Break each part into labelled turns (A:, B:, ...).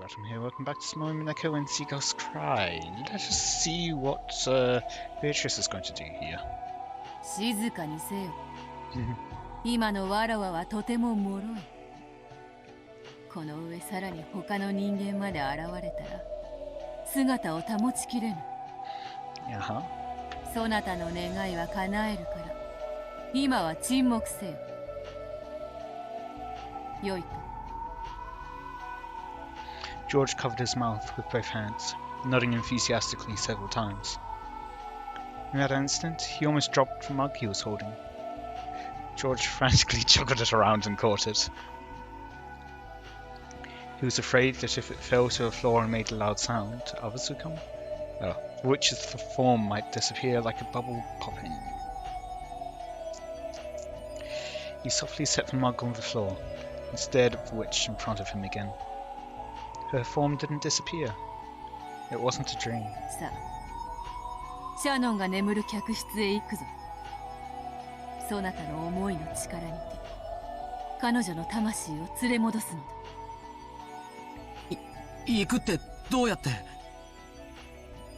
A: Watem here. Welcome back to Umineko When They Cry. Let us see what Beatrice is going to do here.
B: 静かにせよ。今のわらわはとても脆い。この上さらに他の人間まで現れたら姿を保ちきれぬ。そなたの願いは叶えるから、今は沈黙せよ。よいか。
A: George covered his mouth with both hands, nodding enthusiastically several times. In that instant, he almost dropped the mug he was holding. George frantically juggled it around and caught it. He was afraid that if it fell to the floor and made a loud sound, others would come. The witch's form might disappear like a bubble popping. He softly set the mug on the floor and stared at the witch in front of him again. Her form didn't disappear. It wasn't a dream.
B: さあ、シャノンが眠る客室へ行くぞ。そなたの思いの力にて、彼女の魂を連れ戻すのだ。
C: 行くってどうやって？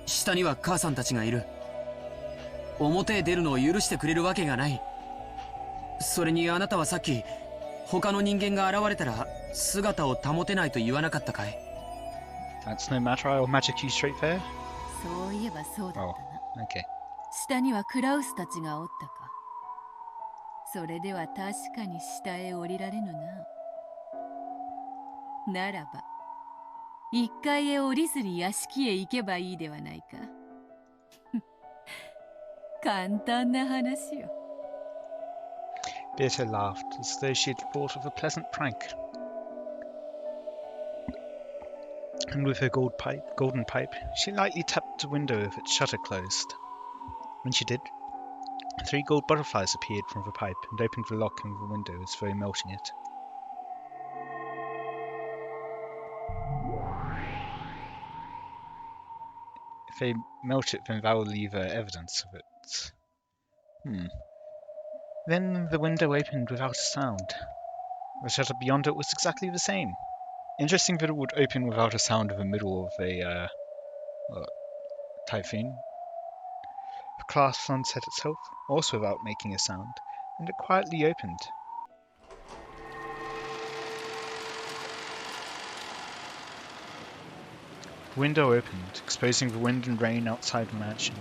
C: 下には母さんたちがいる。表へ出るのを許してくれるわけがない。それにあなたはさっき他の人間が現れたら姿を保てないと言わなかったかい？
A: That's no matter, I'll magic you straight there.
B: そういえばそうだったな。
A: Okay.
B: 下にはクラウスたちがおったか。それでは確かに下へ降りられぬな。ならば一階へ降りずに屋敷へ行けばいいではないか。簡単な話よ。
A: Beata laughed as though she had thought of a pleasant prank. And with her golden pipe, she lightly tapped the window with its shutter closed. When she did, 3 gold butterflies appeared from the pipe and opened the lock in the window as though melting it. If they melt it, then that will leave evidence of it. Then the window opened without a sound. The shutter beyond it was exactly the same. Interesting that it would open without a sound in the middle of a typhoon. The glass sunset itself, also without making a sound, and it quietly opened. The window opened, exposing the wind and rain outside the mansion.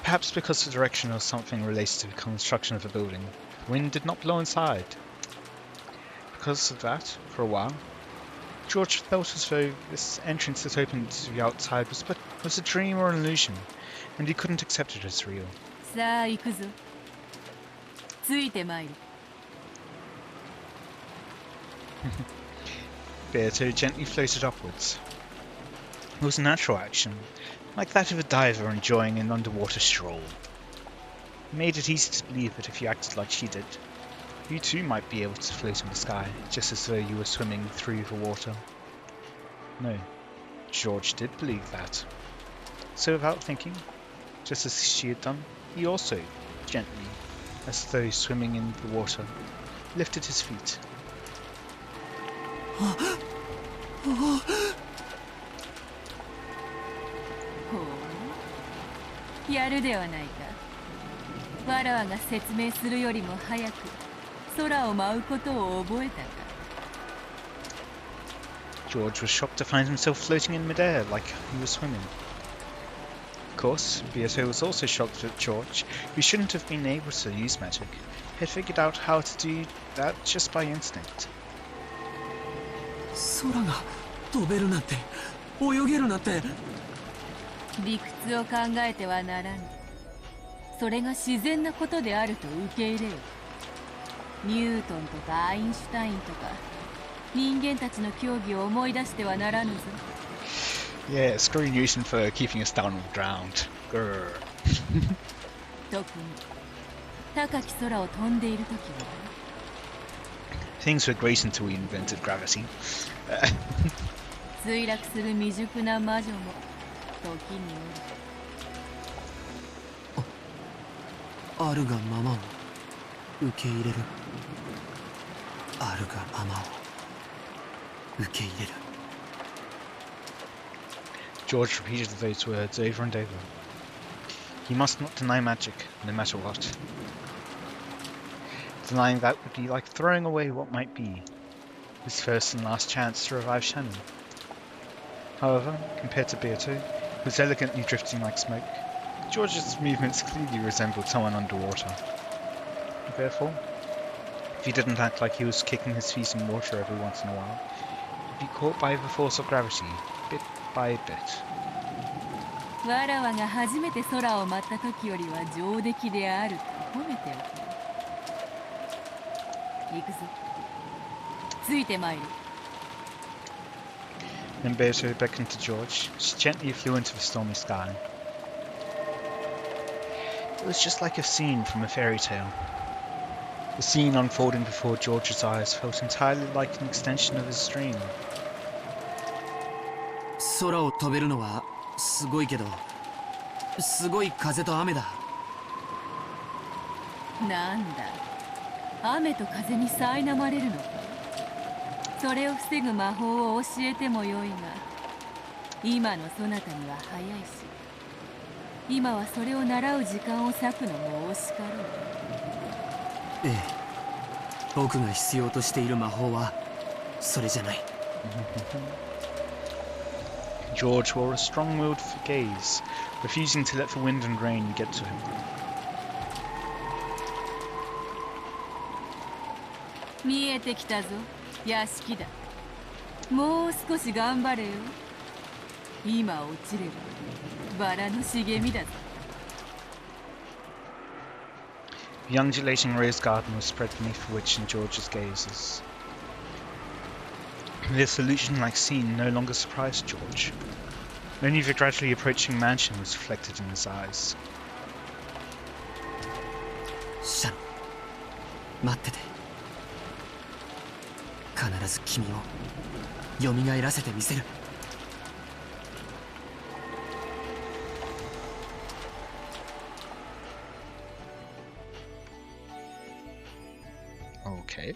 A: Perhaps because the direction was something related to the construction of the building, the wind did not blow inside. Because of that, for a while, George felt as though this entrance that opened to the outside was a dream or an illusion, and he couldn't accept it as real.
B: さあ行くぞ。ついて参る。
A: Beato gently floated upwards. It was a natural action, like that of a diver enjoying an underwater stroll. It made it easy to believe that if you acted like she did, you too might be able to float in the sky, just as though you were swimming through the water. No, George did believe that. So without thinking, just as she had done, he also, gently, as though swimming in the water, lifted his feet.
B: ほう、やるではないか。わらわが説明するよりも早く空を舞うことを覚えたか。
A: George was shocked to find himself floating in midair like he was swimming. Of course, Beato was also shocked that George, who shouldn't have been able to use magic, had figured out how to do that just by instinct.
C: 空が飛べるなんて、泳げるなんて。
B: 理屈を考えてはならぬ。それが自然なことであると受け入れよ。ニュートンとかアインシュタインとか人間たちの競技を思い出してはならぬぞ。
A: Yeah, screw Newton for keeping us down on the ground. Grr.
B: 特に高き空を飛んでいるときは。
A: Things were great until we invented gravity.
B: 墜落する未熟な魔女も時に
C: あるがままを受け入れる。あるがままを受け入れる。
A: George repeated those words over and over. He must not deny magic, no matter what. Denying that would be like throwing away what might be, his first and last chance to revive Shannon. However, compared to Beato, who was elegantly drifting like smoke, George's movements clearly resembled someone underwater. Therefore, if he didn't act like he was kicking his feet in water every once in a while, he'd be caught by the force of gravity, bit by bit.
B: わらわが初めて空を舞った時よりは上出来であると褒めておく。行くぞ。ついてまいる。
A: Then Beato beckoned to George. She gently flew into the stormy sky. It was just like a scene from a fairy tale. The scene unfolding before George's eyes felt entirely like an extension of his dream.
C: 空を飛べるのはすごいけど、すごい風と雨だ。
B: なんだ、雨と風に苛まれるのか。それを防ぐ魔法を教えてもよいが、今のそなたには早いし、今はそれを習う時間を割くのも惜しかろう。
C: ええ、僕が必要としている魔法はそれじゃない。
A: George wore a strong-willed gaze, refusing to let the wind and rain get to him.
B: 見えてきたぞ、屋敷だ。もう少し頑張れよ。今落ちればバラの茂みだぞ。
A: The undulating rose garden was spread beneath the witch and George's gazes. This illusion-like scene no longer surprised George. Only the gradually approaching mansion was reflected in his eyes.
C: シャン、待ってて。必ず君を蘇らせてみせる。
A: Okay.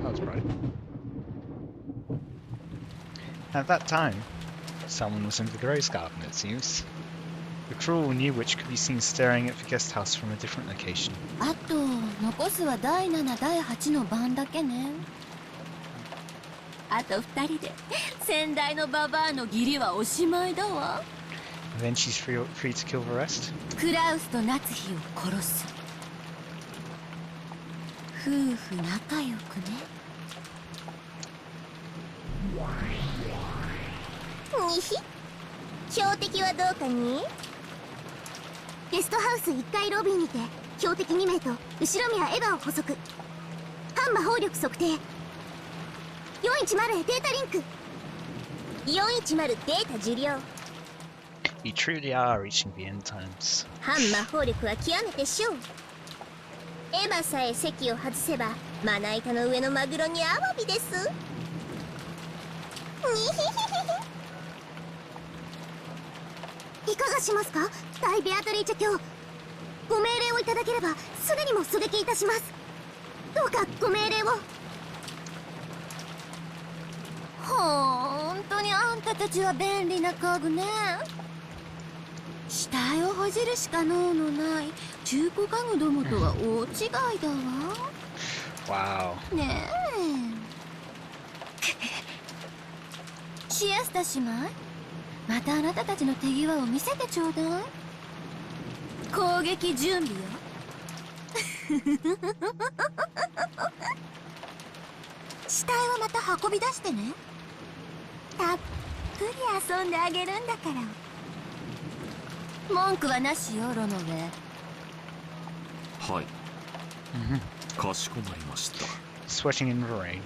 A: That was right. At that time, someone was in the Rose Garden, it seems. The cruel new witch could be seen staring at the guest house from a different location.
D: あと残すは第7、第8の番だけね。あと2人で先代のババアの義理はおしまいだわ。
A: And then she's free to kill the rest.
D: クラウスと夏日を殺す。夫婦仲良くね。にひ、標的はどうかに。ゲストハウス1階ロビーにて標的2名と後ろ宮エヴァを捕捉。反魔法力測定。410へデータリンク。410データ受領。
A: You truly are reaching the end times.
D: 反魔法力は極めて小。エヴァさえ席を外せばまな板の上のマグロにアワビです。にひひひひ。いかがしますか、大ベアトリーチェ卿。ご命令をいただければすぐにも狙撃いたします。どうかご命令を。ほんとにあんたたちは便利な家具ね。死体をほじるしか能のない中古家具どもとは大違いだわ。
A: Wow.
D: ねえ。シエスタ姉妹、またあなたたちの手際を見せてちょうだい。攻撃準備よ。死体はまた運び出してね。たっぷり遊んであげるんだから。文句はなしよ、ロノウェイ。
E: はい。かしこまりました。
A: Sweating in the rain.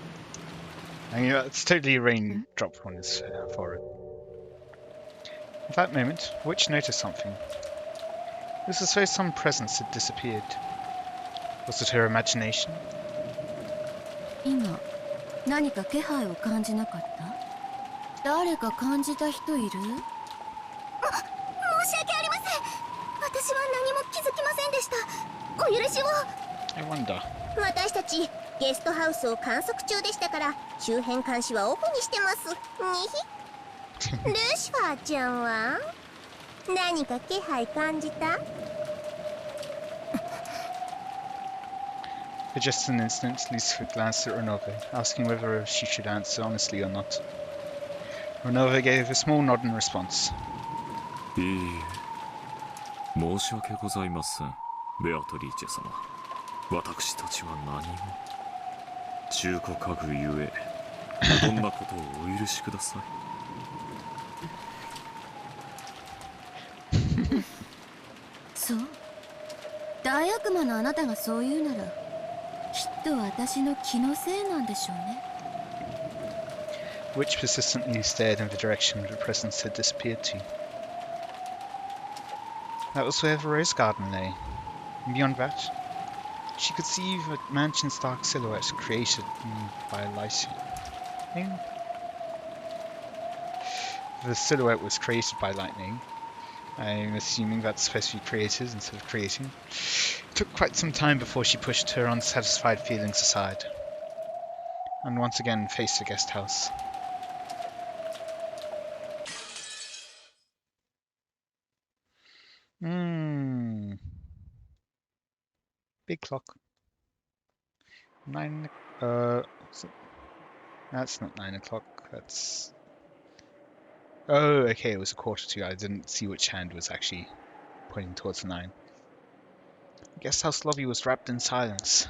A: I mean, it's totally a raindrop on his forehead. At that moment, the witch noticed something. It was as though some presence had disappeared. Was it her imagination?
D: 今何か気配を感じなかった？誰か感じた人いる？申し訳ありません。私は何も気づきませんでした。お許しを。
A: I wonder.
D: 私たちゲストハウスを観測中でしたから周辺監視はオフにしてます。にひルシファーちゃんは何か気配感じた？
A: For just an instant, Lucifer glanced at Renove, asking whether she should answer honestly or not. Renove gave a small nod in response.
E: いいえ、申し訳ございません、ベアトリーチェ様。私たちは何も。中古家具ゆえ、どんなことをお許しください。
B: そう。大悪魔のあなたがそう言うなら、きっと私の気のせいなんでしょうね。
A: The witch persistently stared in the direction the presence had disappeared to. That was where the rose garden lay. And beyond that, she could see the mansion's dark silhouette created by lightning. The silhouette was created by lightning. I'm assuming that's supposed to be created instead of creating. It took quite some time before she pushed her unsatisfied feelings aside, and once again faced the guest house. Big clock. 9. That's not 9 o'clock. That's. Oh, okay. It was 1:45. I didn't see which hand was actually pointing towards the 9. The guest house lobby was wrapped in silence.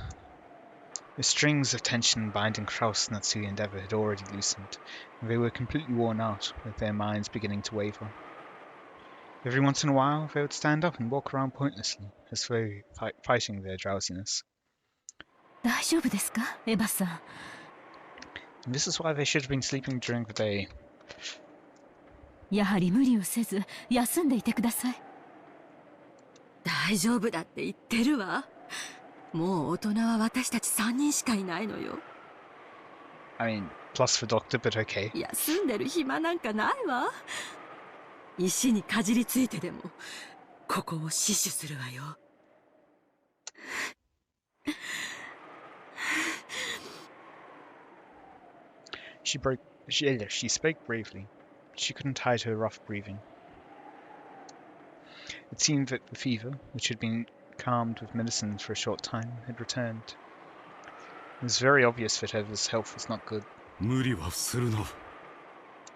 A: The strings of tension binding Kraus, Natsui, and Eva had already loosened, and they were completely worn out, with their minds beginning to waver. Every once in a while, they would stand up and walk around pointlessly, as though fighting their drowsiness.
B: 大丈夫ですか、エヴァさん。
A: And this is why they should have been sleeping during the day.
B: やはり無理をせず休んでいてください。大丈夫だって言ってるわ。もう大人は私たち3人しかいないのよ。
A: I mean, plus the doctor, but okay.
B: 休んでる暇なんかないわ。石にかじりついてでもここを死守するわよ。
A: She spoke bravely. She couldn't hide her rough breathing. It seemed that the fever, which had been calmed with medicine for a short time, had returned. It was very obvious that Eva's health was not good.
E: 無理はするな。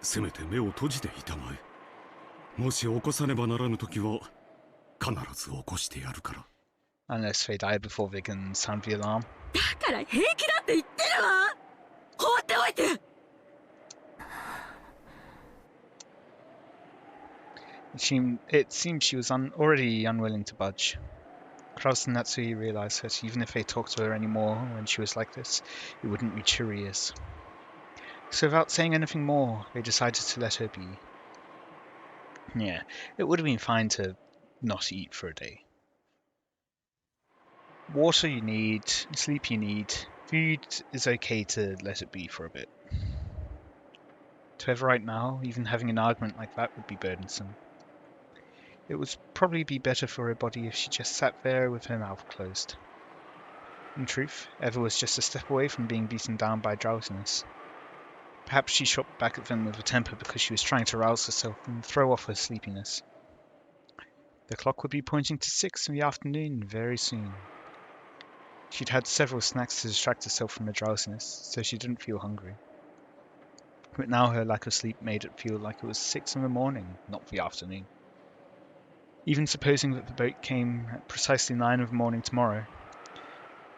E: せめて目を閉じていたまえ。もし起こさねばならぬときは必ず起こしてやるから。
A: Unless they die before they can sound the alarm.
B: だから平気だって言ってるわ。放っておいて。
A: It seemed she was already unwilling to budge. Kraus and Natsui realized that even if they talked to her anymore when she was like this, it wouldn't reach her ears. So without saying anything more, they decided to let her be. Yeah, it would have been fine to not eat for a day. Water you need, sleep you need, food is okay to let it be for a bit. To Eva right now, even having an argument like that would be burdensome. It would probably be better for her body if she just sat there with her mouth closed. In truth, Eva was just a step away from being beaten down by drowsiness. Perhaps she shot back at them with a temper because she was trying to rouse herself and throw off her sleepiness. The clock would be pointing to 6 in the afternoon very soon. She'd had several snacks to distract herself from her drowsiness, so she didn't feel hungry. But now her lack of sleep made it feel like it was 6 in the morning, not the afternoon. Even supposing that the boat came at precisely 9 in the morning tomorrow,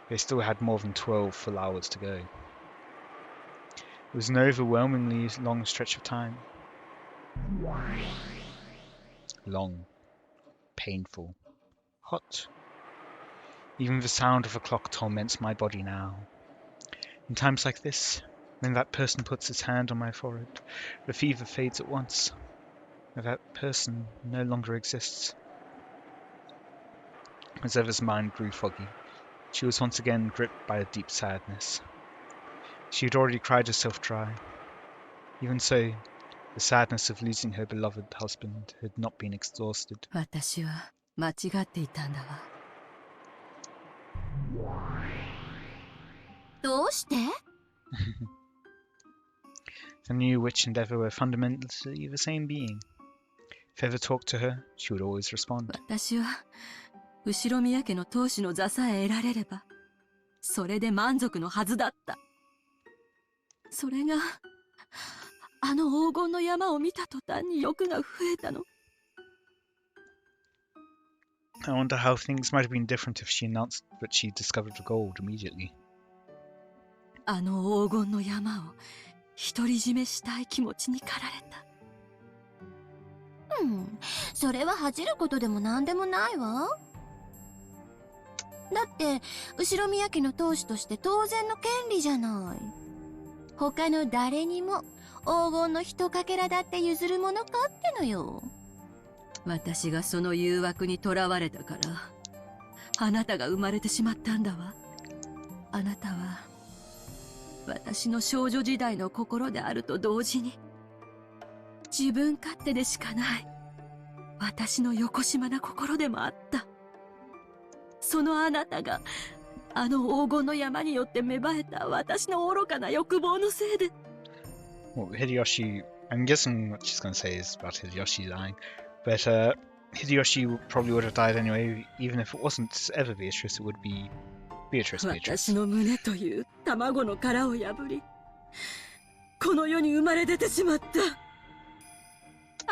A: they still had more than 12 full hours to go. It was an overwhelmingly long stretch of time. Long, painful, hot. Even the sound of a clock torments my body now. In times like this, when that person puts his hand on my forehead, the fever fades at once. That person no longer exists. As Eva's mind grew foggy, she was once again gripped by a deep sadness. She had already cried herself dry. Even so, the sadness of losing her beloved husband had not been exhausted.
B: 私は間違っていたんだわ。
D: どうして？
A: The new witch and Eva were fundamentally the same being. If Eva talked to her, she would always respond.
B: 私は後宮家の当主の座さえ得られればそれで満足のはずだった。それがあの黄金の山を見た途端に欲が増えたの。
A: I wonder how things might have been different if she announced that she discovered the gold immediately.
B: あの黄金の山を独り占めしたい気持ちに駆られた。
D: それは恥じることでも何でもないわ。だって後宮家の当主として当然の権利じゃない。他の誰にも黄金のひとかけらだって譲るものかってのよ。
B: 私がその誘惑にとらわれたからあなたが生まれてしまったんだわ。あなたは私の少女時代の心であると同時に自分勝手でしかない私のよこしまな心でもあった。そのあなたがあの黄金の山によって芽生えた私の愚かな欲望のせいで。
A: Well, Hideyoshi, I'm guessing what she's going to say is about Hideyoshi dying, but Hideyoshi probably would have died anyway, even if it wasn't ever Beatrice, it would be Beatrice.
B: 私の胸という卵の殻を破りこの世に生まれ出てしまった。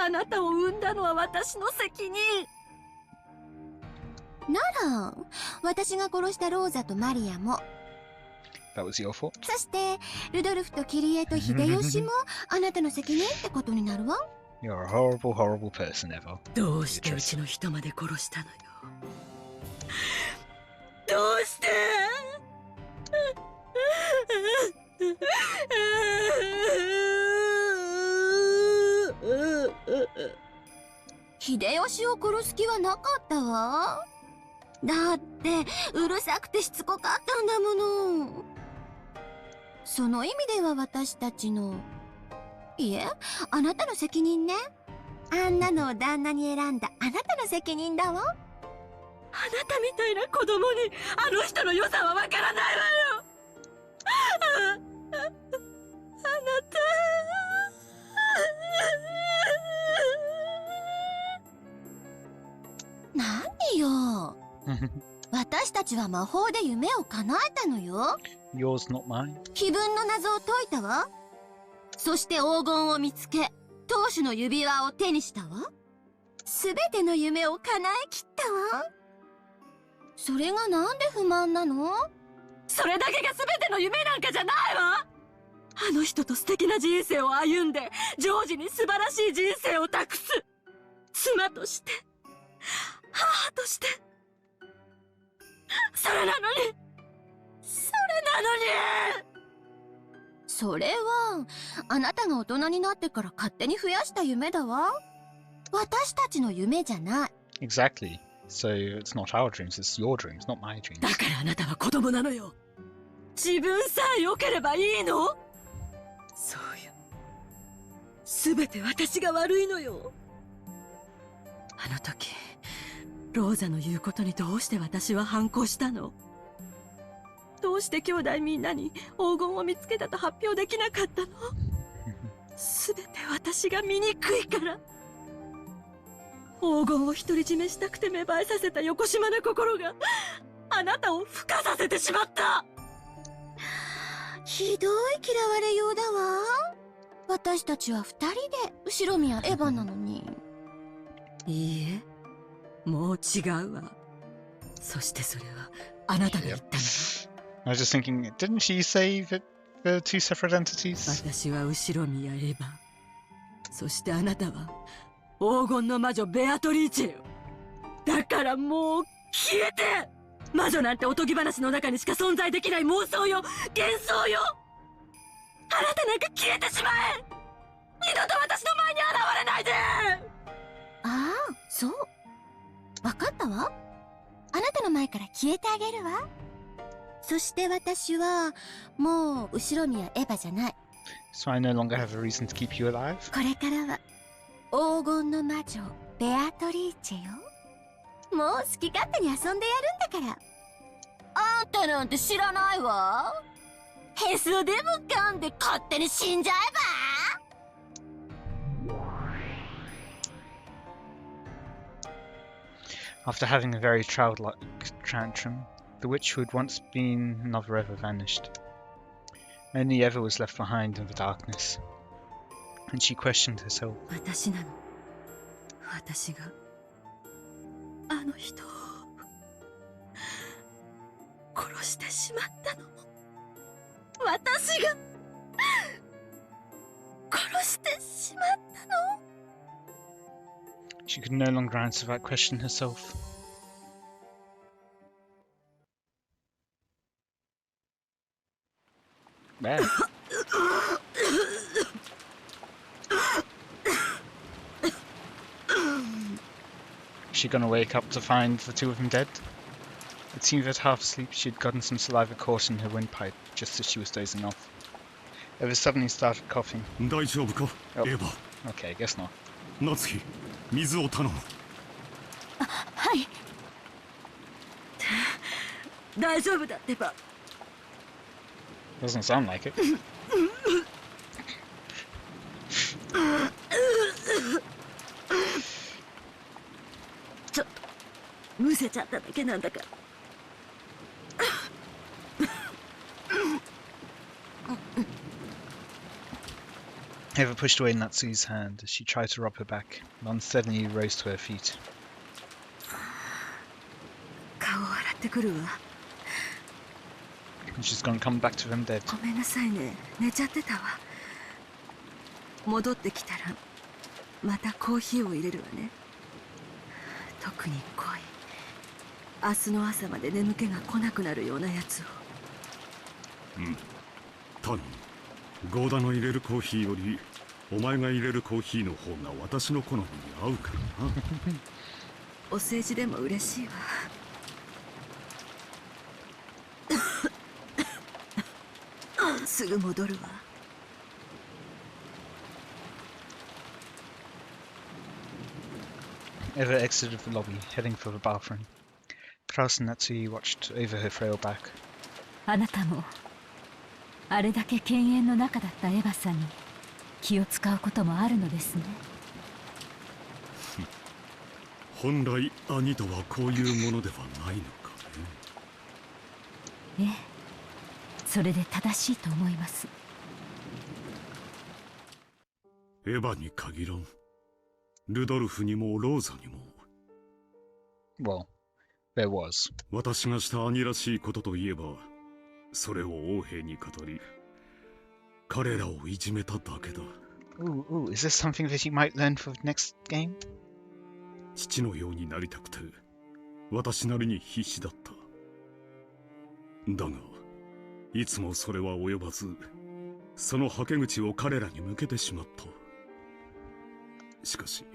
B: あなたを産んだのは私の責任。
D: なら私が殺したローザとマリアも、
A: That was your fault.
D: そしてルドルフとキリエと秀吉もあなたの責任ってことになるわ。
A: You're a horrible, horrible person, Eva.
B: どうしてうちの人まで殺したのよ。どうして
D: 秀吉を殺す気はなかったわ。だってうるさくてしつこかったんだもの。その意味では私たちの、いえ、あなたの責任ね。あんなのを旦那に選んだあなたの責任だわ。
B: あなたみたいな子供にあの人の良さはわからないわよ。あなた
D: 何よ。私たちは魔法で夢を叶えたのよ。
A: Yours, not mine.
D: 碑文の謎を解いたわ。そして黄金を見つけ当主の指輪を手にしたわ。すべての夢を叶えきったわ。それがなんで不満なの？
B: それだけが全ての夢なんかじゃないわ。あの人と素敵な人生を歩んでジョージに素晴らしい人生を託す妻として母として、それなのに
D: それはあなたが大人になってから勝手に増やした夢だわ。私たちの夢じゃない。
A: Exactly. So it's not our dreams, it's your dreams, not my dreams.
B: だからあなたは子供なのよ。自分さえ良ければいいの？そうよ。すべて私が悪いのよ。あの時ローザの言うことにどうして私は反抗したの？どうして兄弟みんなに黄金を見つけたと発表できなかったの？すべて私が醜いから。黄金を独り占めしたくて芽生えさせたよこしまな心があなたを孵化させてしまった。
D: ひどい嫌われようだわ。私たちは二人で後宮エヴァなのに。
B: いいえ、もう違うわ。そしてそれはあなたが言ったの。
A: I was just thinking, didn't she say that they're two separate entities?
B: 私は後宮エヴァ。そしてあなたは黄金の魔女ベアトリーチェよ。だからもう消えて。魔女なんておとぎ話の中にしか存在できない妄想よ、幻想よ。あなたなんか消えてしまえ。二度と私の前に現れないで。
D: ああ、そう。わかったわ。あなたの前から消えてあげるわ。そして私はもう後宮エヴァじゃない。
A: So I no longer have a reason to keep you alive?
D: これからは黄金の魔女ベアトリーチェよ。もう好き勝手に遊んでやるんだから。あんたなんて知らないわ。へそでも噛んで勝手に死んじゃえば。
A: After having a very childlike tantrum, the witch who had once been another Eva vanished. Only Eva was left behind in the darkness, and she questioned herself.
B: 私なの。私があの人を殺してしまったの。私が殺してしまったの。
A: She could no longer answer that question herself. Well. Was she gonna wake up to find the two of them dead? It seemed that half asleep she had gotten some saliva caught in her windpipe just as she was dozing off. Eva suddenly started coughing.
E: 大丈夫か、
A: Oh.
E: エヴァ。
A: Okay, I guess not.
E: 夏日、水を頼む。
B: はい。大丈夫だってば。
A: Doesn't sound like it.
B: ちょっとむせちゃっただけなんだから。
A: Eva pushed away Natsu's hand as she tried to rub her back, and unsteadily rose to her feet.
B: 顔を洗ってくるわ。
A: And she's gonna come back to them dead.
B: ごめんなさいね。寝ちゃってたわ。戻ってきたらまたコーヒーを入れるわね。特に濃い。明日の朝まで眠気が来なくなるようなやつを。
E: うん。頼む。ゴーダの入れるコーヒーよりお前が入れるコーヒーの方が私の好みに合うからな。
B: お世辞でも嬉しいわ。すぐ戻るわ。
A: Eva exited the lobby, heading for the bathroom. Klaus and Natsui watched over her frail back.
B: あなたもあれだけ犬猿の中だったエヴァさんに気を使うこともあるのですね。
E: 本来兄とはこういうものではないのかね。
B: ええ、それで正しいと思います。
E: エヴァに限らん。ルドルフにもローザにも。
A: Well, there was.
E: 私がした兄らしいことといえば、それを王兵に語り、彼らをいじめただけだ。
A: Ooh, is this something that you might learn for the next game?
E: 父のようになりたくて、私なりに必死だった。だが、いつもそれは及ばず、そのはけ口を彼らに向けてしまった。しかし、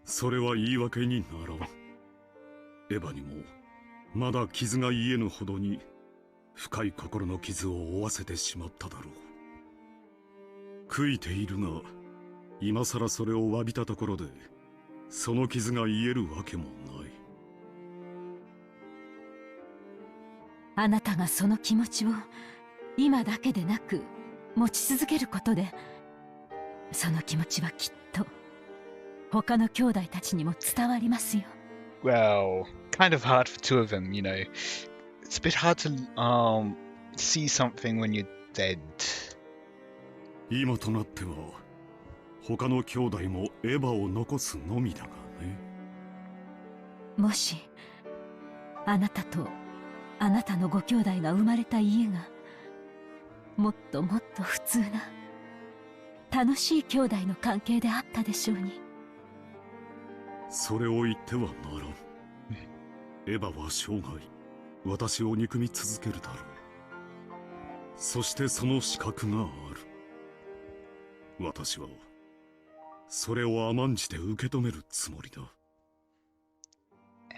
E: それは言い訳にならん。エヴァにも、まだ傷が癒えぬほどに、深い心の傷を負わせてしまっただろう。悔いているが、今さらそれを詫びたところで、その傷が癒えるわけもない。
B: あなたがその気持ちを今だけでなく持ち続けることで、その気持ちはきっと他の兄弟たちにも伝わりますよ。
A: Well, kind of hard for two of them, you know. It's a bit hard to see something when you're dead.
E: 今となっては、他の兄弟もエヴァを残すのみだがね。
B: もしあなたとあなたのご兄弟が生まれた家がもっともっと普通な楽しい兄弟の関係であったでしょうに。
E: それを言ってはならん。エヴァは生涯私を憎み続けるだろう。そしてその資格がある。私はそれを甘んじて受け止めるつもりだ。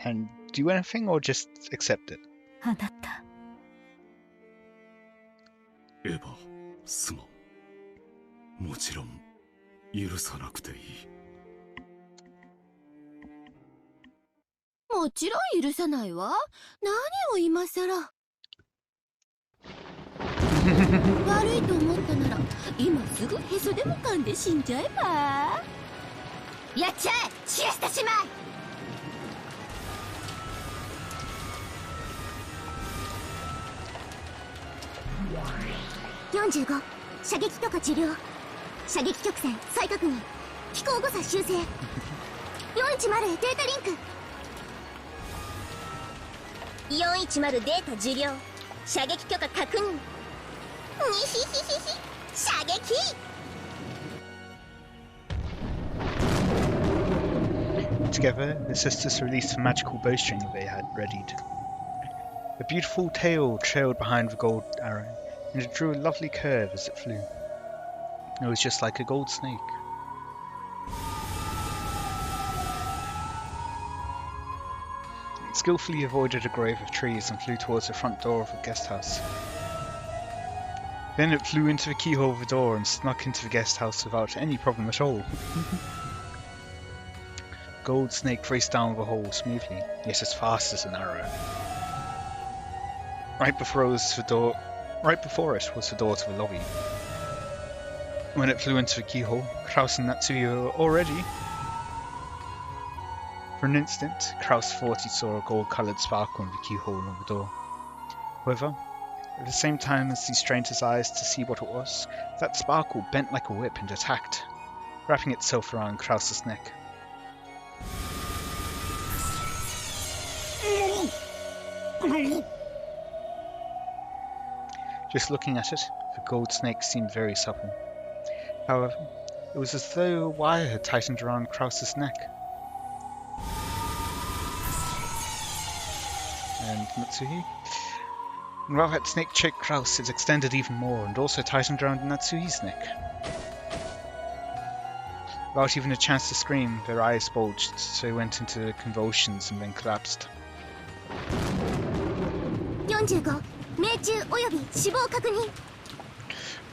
A: And do anything or just accept it?
B: あなた、
E: エヴァ、すまん。もちろん許さなくていい。
D: もちろん許さないわ。何を今さら。
B: 悪いと思ったなら今すぐへそでも噛んで死んじゃえば。
D: やっちゃえシエスタ姉妹。45射撃許可受領。射撃曲線再確認。飛行誤差修正。410へデータリンク。410データ受領。射撃許可確認。にひひひひ射撃。
A: Together, the sisters released the magical bowstring they had readied. A beautiful tail trailed behind the gold arrow, and it drew a lovely curve as it flew. It was just like a gold snake. It skillfully avoided a grove of trees and flew towards the front door of the guest house. Then it flew into the keyhole of the door and snuck into the guest house without any problem at all. Gold snake raced down the hole smoothly, yet as fast as an arrow. Right before it was the door to the lobby. When it flew into the keyhole, Kraus and Natsuya were already. For an instant, Kraus thought he saw a gold-coloured sparkle in the keyhole of the door. However, at the same time as he strained his eyes to see what it was, that sparkle bent like a whip and attacked, wrapping itself around Kraus's neck. Just looking at it, the gold snake seemed very supple. However, it was as though a wire had tightened around Kraus's neck. And Natsuhi? And while that snake choked Kraus, it extended even more and also tightened around Natsuhi's neck. Without even a chance to scream, their eyes bulged, so they went into convulsions and then collapsed.
D: 45命中および死亡確認。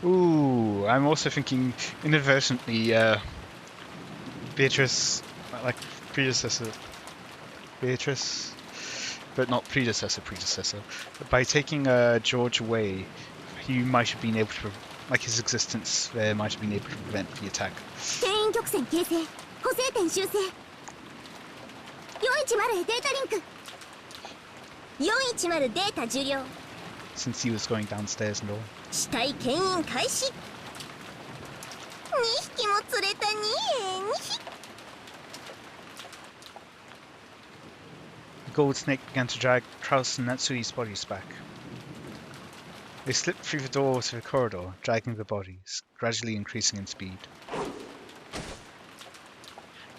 A: Ooh, I'm also thinking inadvertently, Beatrice, like predecessor, Beatrice, but not predecessor. By taking George away, he might have been able to, like his existence there might have been able to prevent the attack.
D: 定員曲線形成。補正点修正。410へデータリンク。410データ受領。
A: Since he was going downstairs and all.
D: 死体牽引開始。2匹も釣れたに2匹。
A: The gold snake began to drag Kraus and Natsui's bodies back. They slipped through the door to the corridor, dragging the bodies, gradually increasing in speed,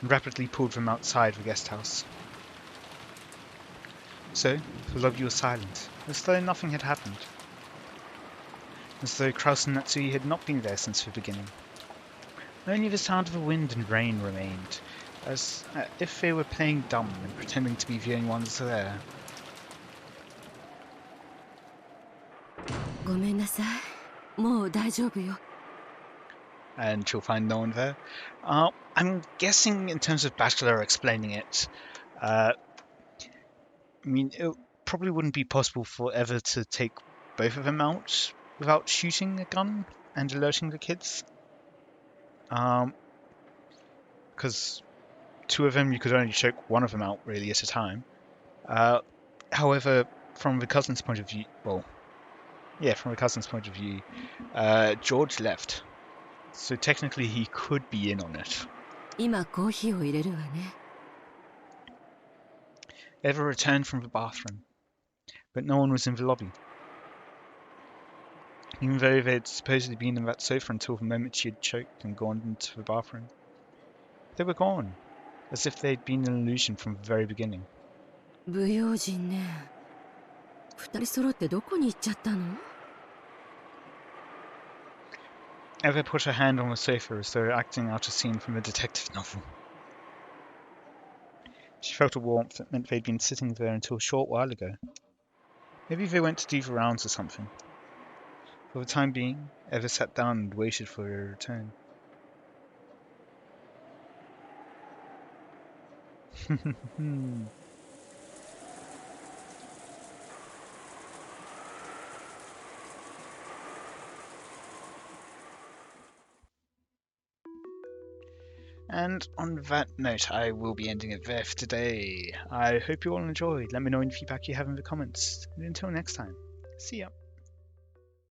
A: and rapidly pulled them outside the guest house. So, the lobby was silent, as though nothing had happened. As though Kraus and Natsui had not been there since the beginning. Only the sound of the wind and rain remained, as if they were playing dumb and pretending to be the only ones there.
B: ごめんなさい。もう大丈夫よ。
A: And she'll find no one there. I'm guessing in terms of Bachelor explaining it, I mean, it probably wouldn't be possible for Eva to take both of them out without shooting a gun and alerting the kids. Because two of them, you could only choke one of them out really at a time. However, from the cousin's point of view, George left. So technically he could be in on it.
B: 今コーヒーを入れるわね。
A: Eva returned from the bathroom, but no one was in the lobby. Even though they had supposedly been on that sofa until the moment she had choked and gone into the bathroom. They were gone, as if they had been an illusion from the very beginning.
B: 不用心ね。二人揃ってどこに行っちゃったの？
A: Eva put her hand on the sofa as though acting out a scene from a detective novel. She felt a warmth that meant they'd been sitting there until a short while ago. Maybe they went to do the rounds or something. For the time being, Eva sat down and waited for her return. And on that note, I will be ending it there for today. I hope you all enjoyed. Let me know any feedback you have in the comments. And until next time, see ya.